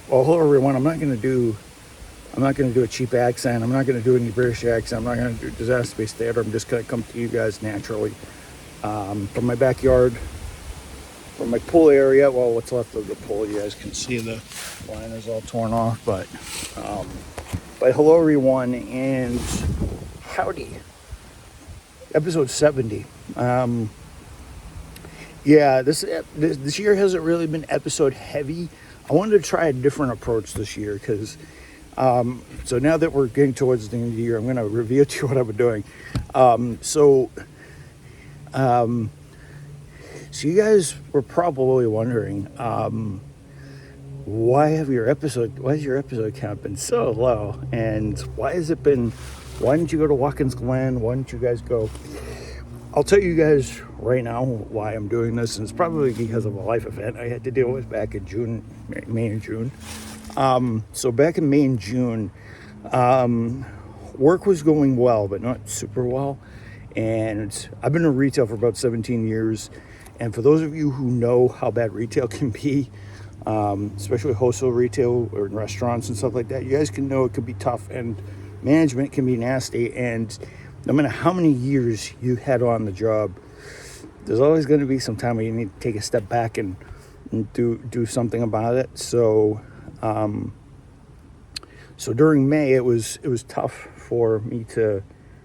Well, hello everyone. I'm not going to do a cheap accent. I'm not going to do any British accent. I'm not going to do disaster-based theater. I'm just going to come to you guys naturally from my backyard, from my pool area. Well, what's left of the pool, you guys can see the line is all torn off. But hello everyone, and howdy. Episode 70. Yeah, this year hasn't really been episode heavy. I wanted to try a different approach this year because, so now that we're getting towards the end of the year, I'm going to reveal to you what I've been doing. So you guys were probably wondering, why has your episode count been so low? And why didn't you go to Watkins Glen? Why didn't you guys go? I'll tell you guys right now why I'm doing this, and it's probably because of a life event I had to deal with back in May and June. So back in May and June, work was going well, but not super well. And I've been in retail for about 17 years. And for those of you who know how bad retail can be, especially wholesale retail or in restaurants and stuff like that, you guys can know it can be tough, and management can be nasty. And no matter how many years you had on the job, there's always going to be some time where you need to take a step back and do something about it. So during May, it was tough for me to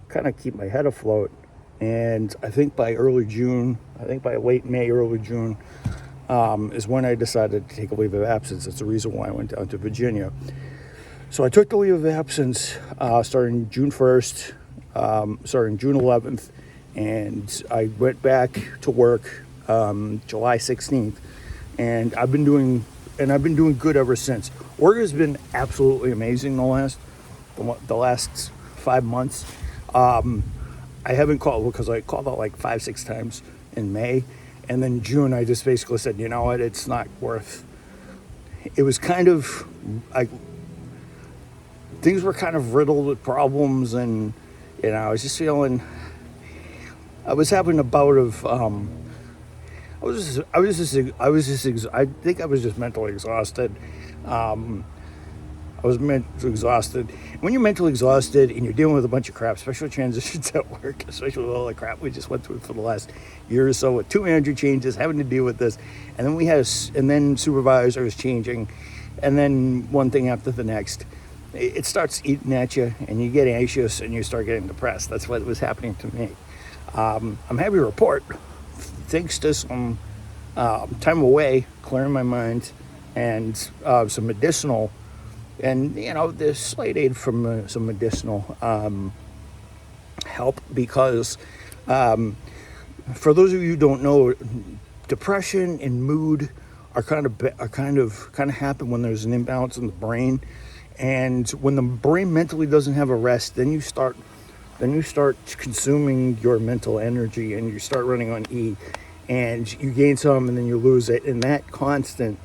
kind of keep my head afloat. And I think by late May, early June, is when I decided to take a leave of absence. That's the reason why I went down to Virginia. So I took the leave of absence starting June 1st. Starting June 11th, and I went back to work July 16th, and I've been doing good ever since. Work has been absolutely amazing the last 5 months. I haven't called because I called out like 5-6 times in May, and then June I just basically said, you know what, it's not worth. It was kind of like things were kind of riddled with problems, and I was just feeling, I was having a bout of, I think I was just mentally exhausted. I was mentally exhausted. When you're mentally exhausted and you're dealing with a bunch of crap, especially transitions at work, especially with all the crap we just went through for the last year or so with 2 manager changes, having to deal with this, and then supervisors changing, and then one thing after the next. It starts eating at you, and you get anxious, and you start getting depressed. That's what was happening to me. I'm happy to report, thanks to some time away, clearing my mind, and some medicinal, and there's slight aid from some medicinal help, because for those of you who don't know, depression and mood are kind of happen when there's an imbalance in the brain. And when the brain mentally doesn't have a rest, then you start consuming your mental energy, and you start running on E, and you gain some and then you lose it. And that constant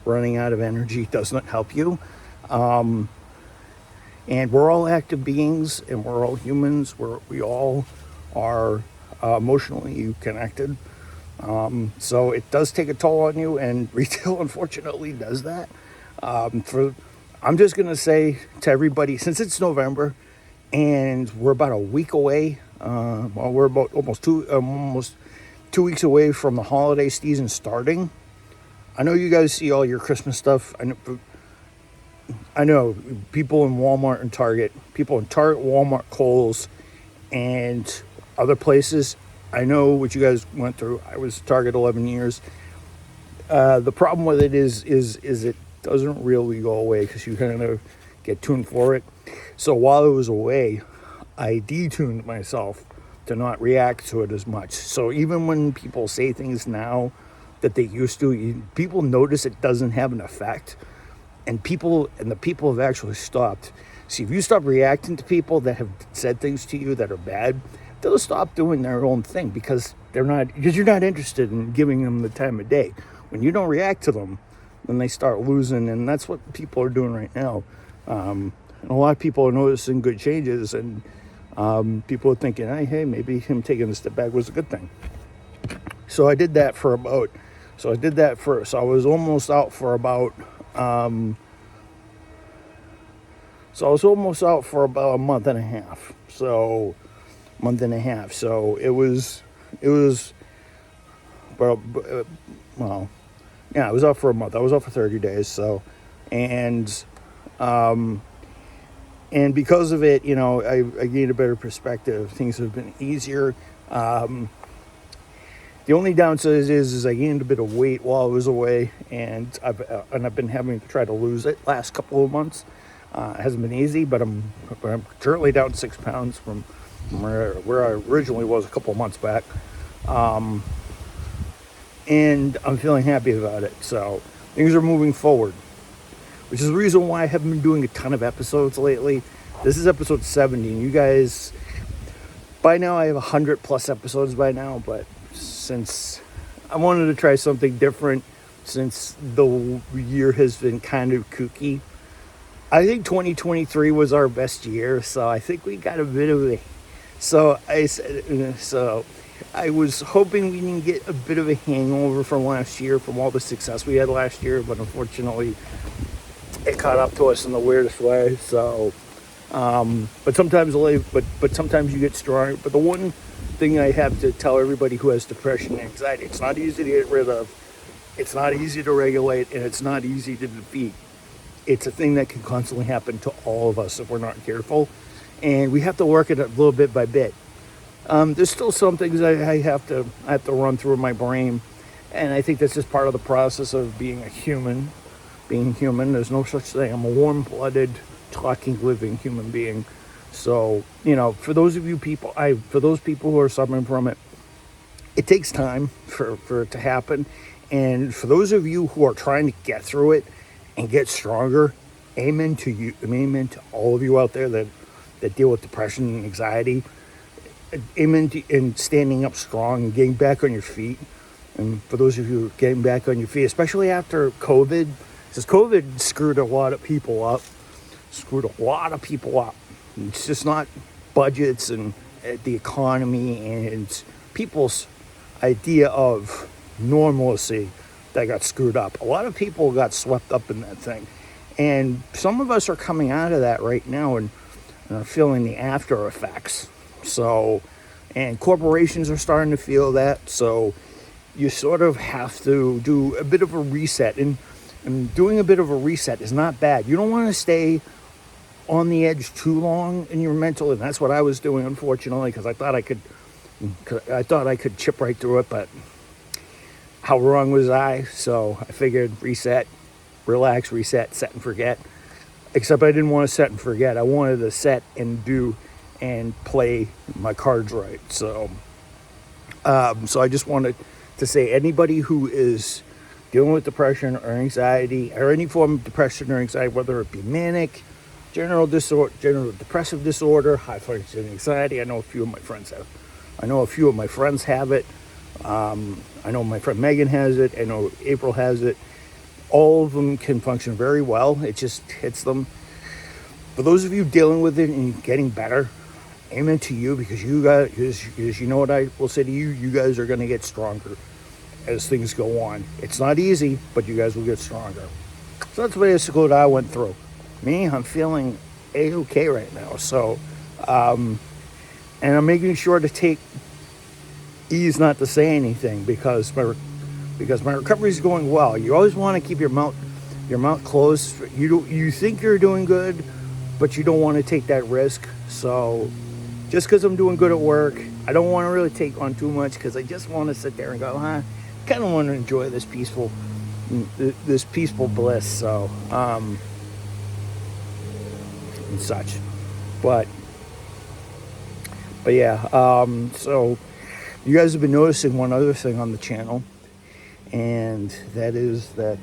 running out of energy does not help you. And we're all active beings, and we're all humans. We all are emotionally connected. So it does take a toll on you, and retail unfortunately does that. I'm just going to say to everybody, since it's November and we're about a week away, we're about almost 2 weeks away from the holiday season starting. I know you guys see all your Christmas stuff. I know people in Walmart and Target, Walmart, Kohl's, and other places. I know what you guys went through. I was Target 11 years. The problem with it is it doesn't really go away because you kind of get tuned for it. So while it was away, I detuned myself to not react to it as much. So even when people say things now that they used to, people notice it doesn't have an effect, and the people have actually stopped. See, if you stop reacting to people that have said things to you that are bad, they'll stop doing their own thing because you're not interested in giving them the time of day. When you don't react to them, then they start losing, and that's what people are doing right now. And a lot of people are noticing good changes, and people are thinking, hey, maybe him taking a step back was a good thing. So I did that for I was almost out for about So I was almost out for about a month and a half. So it was, well, yeah, I was out for a month. I was out for 30 days. So, and, and because of it, I gained a better perspective. Things have been easier. The only downside is I gained a bit of weight while I was away, and I've been having to try to lose it last couple of months. It hasn't been easy, but I'm currently down 6 pounds from where I originally was a couple of months back, and I'm feeling happy about it. So things are moving forward, which is the reason why I haven't been doing a ton of episodes lately. This is episode 70, and you guys, by now I have 100 plus episodes by now, but since I wanted to try something different, since the year has been kind of kooky, I think 2023 was our best year, so I think we got a bit of a, so I was hoping we didn't get a bit of a hangover from last year, from all the success we had last year, but unfortunately it caught up to us in the weirdest way. So but sometimes you get strong. But the one thing I have to tell everybody who has depression and anxiety, it's not easy to get rid of, it's not easy to regulate, and it's not easy to defeat. It's a thing that can constantly happen to all of us if we're not careful, and we have to work it a little bit by bit. There's still some things I have to run through my brain, and I think that's just part of the process of being a human. Being human, there's no such thing. I'm a warm-blooded, talking, living human being. So, for those people who are suffering from it, it takes time for it to happen. And for those of you who are trying to get through it and get stronger, amen to you. Amen to all of you out there that deal with depression and anxiety. Amen to in standing up strong and getting back on your feet. And for those of you getting back on your feet, especially after COVID, because COVID screwed a lot of people up. It's just not budgets and the economy and people's idea of normalcy that got screwed up. A lot of people got swept up in that thing. And some of us are coming out of that right now and are feeling the after effects. So, and corporations are starting to feel that. So you sort of have to do a bit of a reset. And doing a bit of a reset is not bad. You don't want to stay on the edge too long in your mental, and that's what I was doing, unfortunately, because I thought I could chip right through it, but how wrong was I? So I figured reset, relax, reset, set and forget. Except I didn't want to set and forget. I wanted to set and do and play my cards right. So I just wanted to say, anybody who is dealing with depression or anxiety, or any form of depression or anxiety, whether it be manic, general depressive disorder, high functioning anxiety. I know a few of my friends have it. I know my friend Megan has it. I know April has it. All of them can function very well. It just hits them. For those of you dealing with it and getting better, amen to you, because you know what I will say to you, you guys are going to get stronger as things go on. It's not easy, but you guys will get stronger. So that's basically what I went through. Me, I'm feeling A-okay right now. So, and I'm making sure to take ease not to say anything because my recovery is going well. You always want to keep your mouth closed. You think you're doing good, but you don't want to take that risk. So, just because I'm doing good at work, I don't want to really take on too much because I just want to sit there and go, kind of want to enjoy this peaceful bliss. So, and such, but yeah, so you guys have been noticing one other thing on the channel, and that is that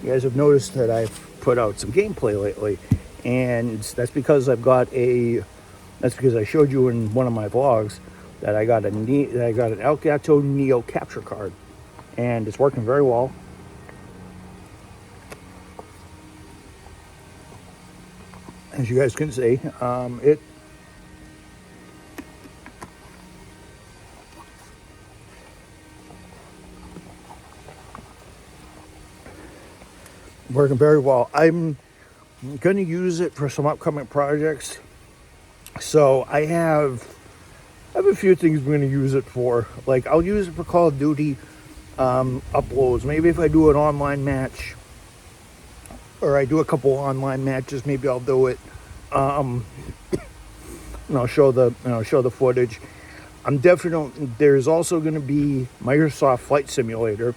you guys have noticed that I've put out some gameplay lately, and that's because I showed you in one of my vlogs that I got an Elgato Neo capture card, and it's working very well. As you guys can see, Working very well. I'm going to use it for some upcoming projects. So I have a few things I'm going to use it for. Like, I'll use it for Call of Duty uploads. Maybe if I do an online match, or I do a couple online matches, maybe I'll do it. And I'll show the footage. I'm definitely. There's also going to be Microsoft Flight Simulator,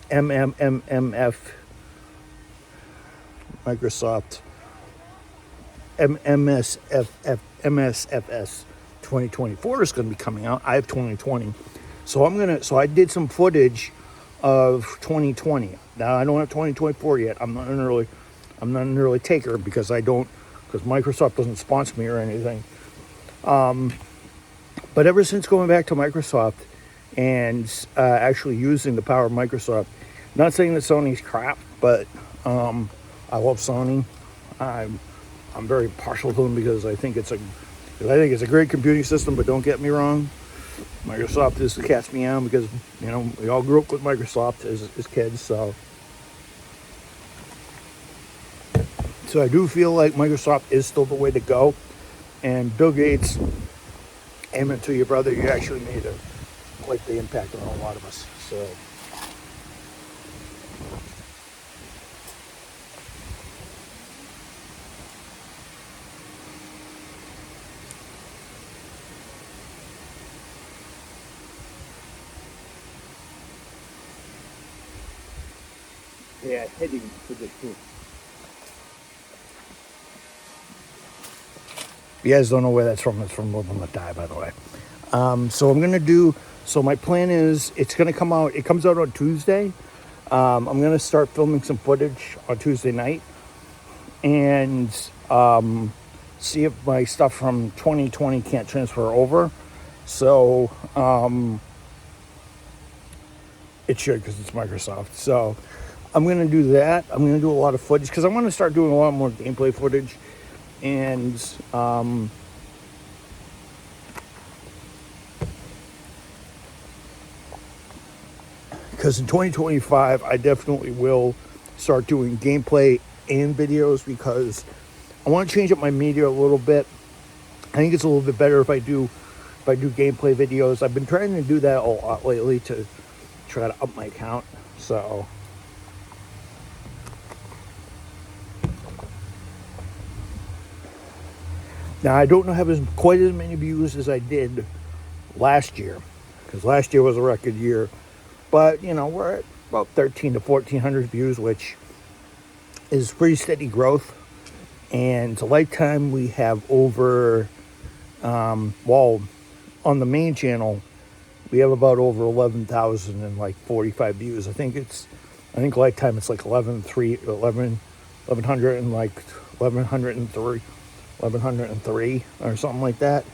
MMMF, Microsoft MSFS 2024 is going to be coming out. I have 2020, so I did some footage of 2020. Now I don't have 2024 yet. I'm not an early taker because Microsoft doesn't sponsor me or anything. But ever since going back to Microsoft and actually using the power of Microsoft, not saying that Sony's crap, but I love Sony. I'm very partial to them because I think it's a great computing system. But don't get me wrong, Microsoft is the cat's meow because we all grew up with Microsoft as kids. So I do feel like Microsoft is still the way to go. And Bill Gates, amen to your brother, you actually made quite the impact on a lot of us. So yeah, heading for this too. If you guys don't know where that's from, it's from Live and Let Die, by the way. So my plan is it's going to come out. It comes out on Tuesday. I'm going to start filming some footage on Tuesday night and see if my stuff from 2020 can't transfer over. So it should, because it's Microsoft. So I'm going to do that. I'm going to do a lot of footage because I want to start doing a lot more gameplay footage. And because in 2025 I definitely will start doing gameplay and videos because I want to change up my media a little bit. I think it's a little bit better if I do gameplay videos. I've been trying to do that a lot lately to try to up my account. So now, I don't have quite as many views as I did last year, because last year was a record year. But, we're at about 1,300 to 1,400 views, which is pretty steady growth. And Lifetime, we have over, on the main channel, we have about over 11,000 and like 45 views. I think Lifetime it's like 1,100 and like 1,103 or something like that.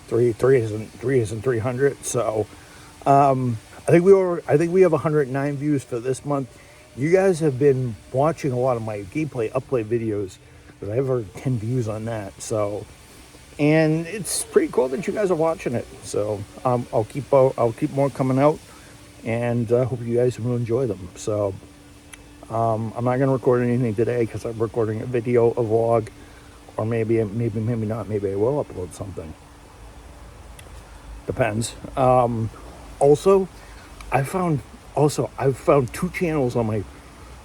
Three isn't 300. So I think we have 109 views for this month. You guys have been watching a lot of my gameplay upplay videos because I have over 10 views on that. So, and it's pretty cool that you guys are watching it. So I'll keep more coming out, and hope you guys will enjoy them. So I'm not going to record anything today because I'm recording a video, a vlog, or maybe not. Maybe I will upload something. Depends. I've found 2 channels on my.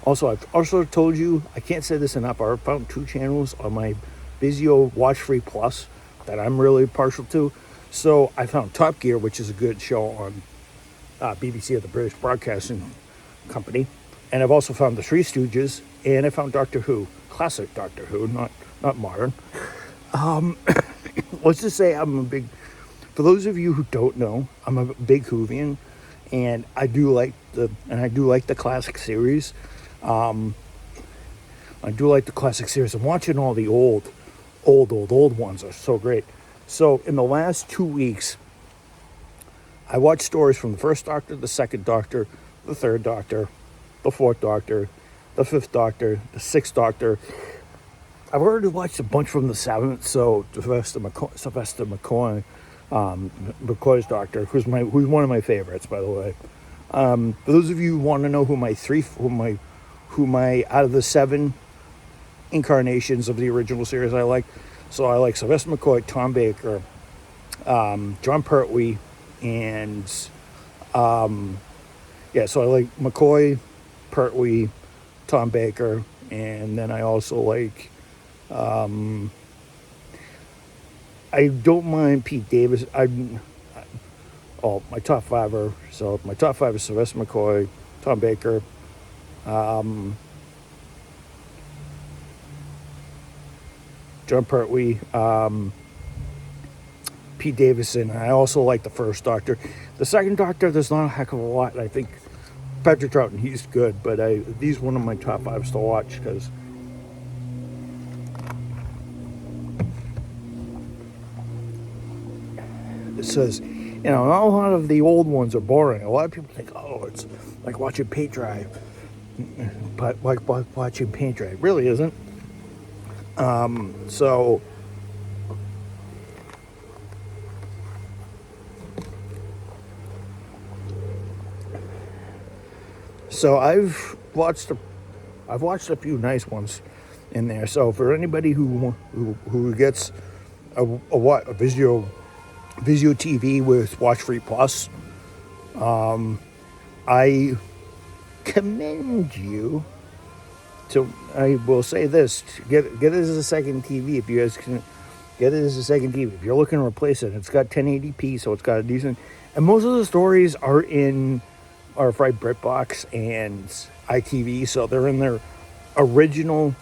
I've also told you, I can't say this enough. I found 2 channels on my Vizio Watch Free Plus that I'm really partial to. So I found Top Gear, which is a good show on BBC, the British Broadcasting Company. And I've also found the Three Stooges, and I found Doctor Who, classic Doctor Who, not modern. Let's just say for those of you who don't know, I'm a big Whovian, and I do like the classic series. I'm watching all the old ones are so great. So in the last 2 weeks, I watched stories from the first Doctor, the second Doctor, the third Doctor, the fourth Doctor, the fifth Doctor, the sixth Doctor. I've already watched a bunch from the seventh, so Sylvester McCoy's Doctor, who's one of my favorites, by the way. For those of you who want to know who my out of the 7 incarnations of the original series I like. So I like Sylvester McCoy, Tom Baker, John Pertwee, and so I like McCoy, Pertwee, Tom Baker, and then I also like I don't mind Pete Davis. My top 5 are Sylvester McCoy, Tom Baker, John Pertwee, Pete Davidson. I also like the first Doctor. The second Doctor, there's not a heck of a lot. I think Patrick Troughton, he's good, but he's one of my top 5s to watch because it says, a lot of the old ones are boring. A lot of people think, oh, it's like watching paint dry, but like watching paint dry, it really isn't. So I've watched a few nice ones in there. So for anybody who gets a Vizio TV with Watch Free Plus, I commend you to. I will say this: get it as a second TV if you guys can. Get it as a second TV if you're looking to replace it. It's got 1080p, so it's got a decent. And most of the stories are fried BritBox and ITV, so they're in their original.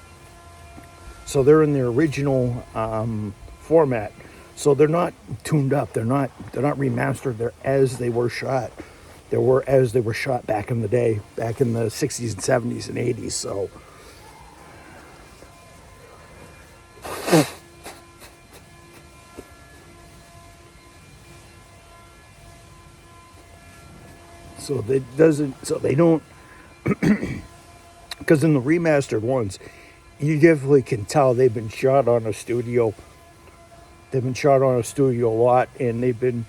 Format. So they're not tuned up. They're not remastered. They're as they were shot. As they were shot back in the day, back in the 60s and 70s and 80s. So they don't because in the remastered ones you definitely can tell they've been shot on a studio lot, and they've been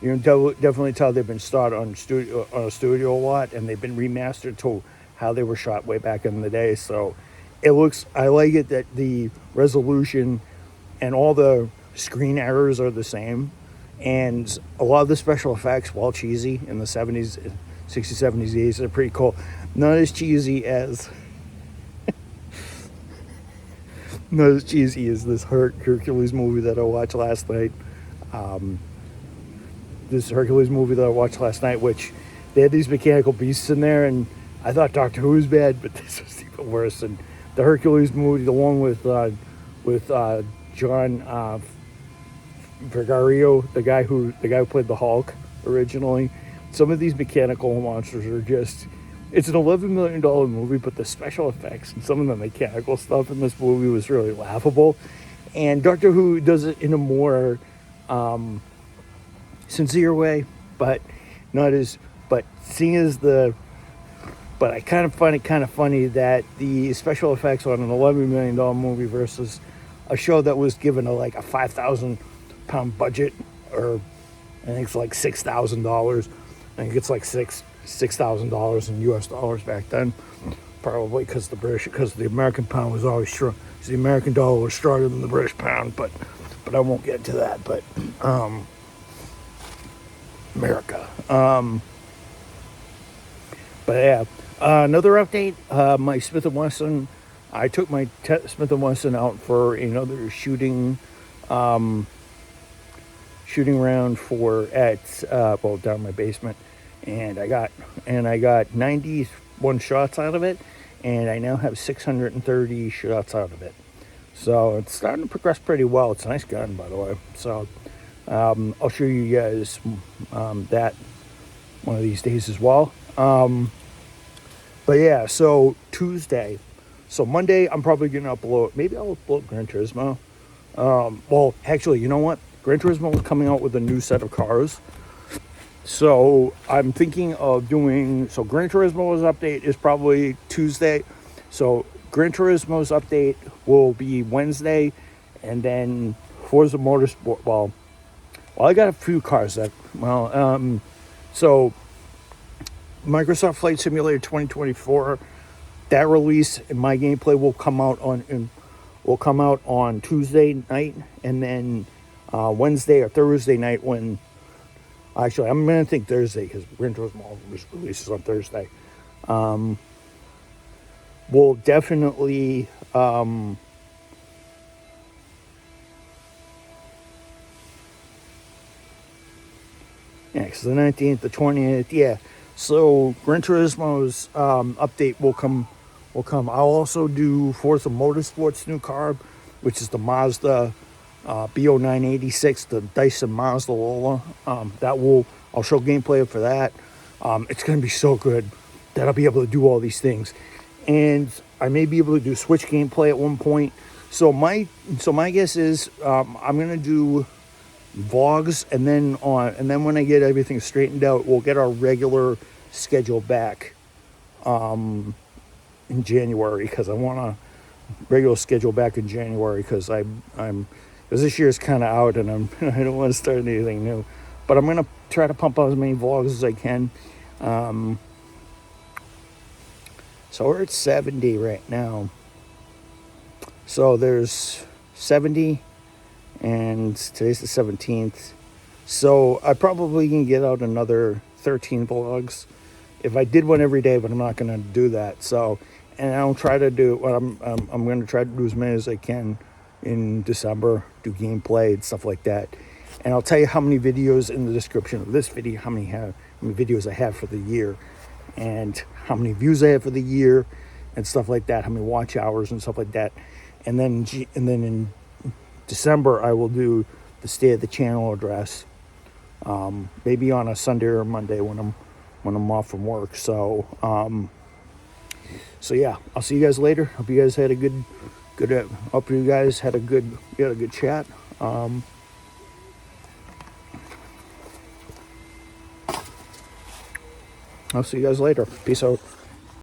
definitely tell they've been shot on a studio lot, and they've been remastered to how they were shot way back in the day. So I like it that the resolution and all the screen errors are the same, and a lot of the special effects, while cheesy in the 70s, 60s, 70s, 80s, are pretty cool. Not as cheesy as this Hercules movie that I watched last night. Which they had these mechanical beasts in there, and I thought Doctor Who was bad, but this was even worse. And the Hercules movie, the one with John Vergario, the guy who played the Hulk originally. Some of these mechanical monsters are just. It's an $11 million movie, but the special effects and some of the mechanical stuff in this movie was really laughable. And Doctor Who does it in a more sincere way, but not as. But seeing as but I kind of find it kind of funny that the special effects on an $11 million movie versus a show that was given a £5,000 budget, or I think it's like $6,000. I think it's like $6,000 in US dollars back then, probably because the American pound was always strong. The American dollar was stronger than the British pound, but I won't get into that. But America. But yeah, another update. My Smith & Wesson. I took my Smith & Wesson out for another shooting round down in my basement. And I got 91 shots out of it, and I now have 630 shots out of it. So it's starting to progress pretty well. It's a nice gun, by the way. So I'll show you guys that one of these days as well. But yeah, so Tuesday. So Monday, I'm probably going to upload. Maybe I'll upload Gran Turismo. Well, actually, you know what? Gran Turismo is coming out with a new set of cars. So I'm thinking of doing, Gran Turismo's update is probably Tuesday. So Gran Turismo's update will be Wednesday, and then Forza Motorsport, well, I got a few cars that, so Microsoft Flight Simulator 2024, that release and my gameplay will come out on Tuesday night, and then Wednesday or Thursday night when, actually I'm gonna think Thursday because Gran Turismo releases on Thursday. We'll definitely yeah, because the 19th, the 20th, yeah. So Gran Turismo's update will come. I'll also do Forza Motorsport's new car, which is the Mazda BO986, the Dyson Mazda Lola. I'll show gameplay for that. It's going to be so good that I'll be able to do all these things, and I may be able to do Switch gameplay at one point. So my guess is I'm going to do vlogs, and then when I get everything straightened out, we'll get our regular schedule back in January, because I want a regular schedule back in January, because because this year's kind of out, and I don't want to start anything new, but I'm gonna try to pump out as many vlogs as I can. So we're at 70 right now. So there's 70, and today's the 17th. So I probably can get out another 13 vlogs if I did one every day, but I'm not going to do that. So, and I'll try to do what I'm going to try to do as many as I can in December, do gameplay and stuff like that. And I'll tell you how many videos in the description of this video, how many videos I have for the year, and how many views I have for the year, and stuff like that, how many watch hours and stuff like that. And then in December, I will do the state of the channel address, maybe on a Sunday or a Monday when I'm off from work. So yeah, I'll see you guys later. Hope you guys had a good. Hope you guys had a good chat. I'll see you guys later. Peace out.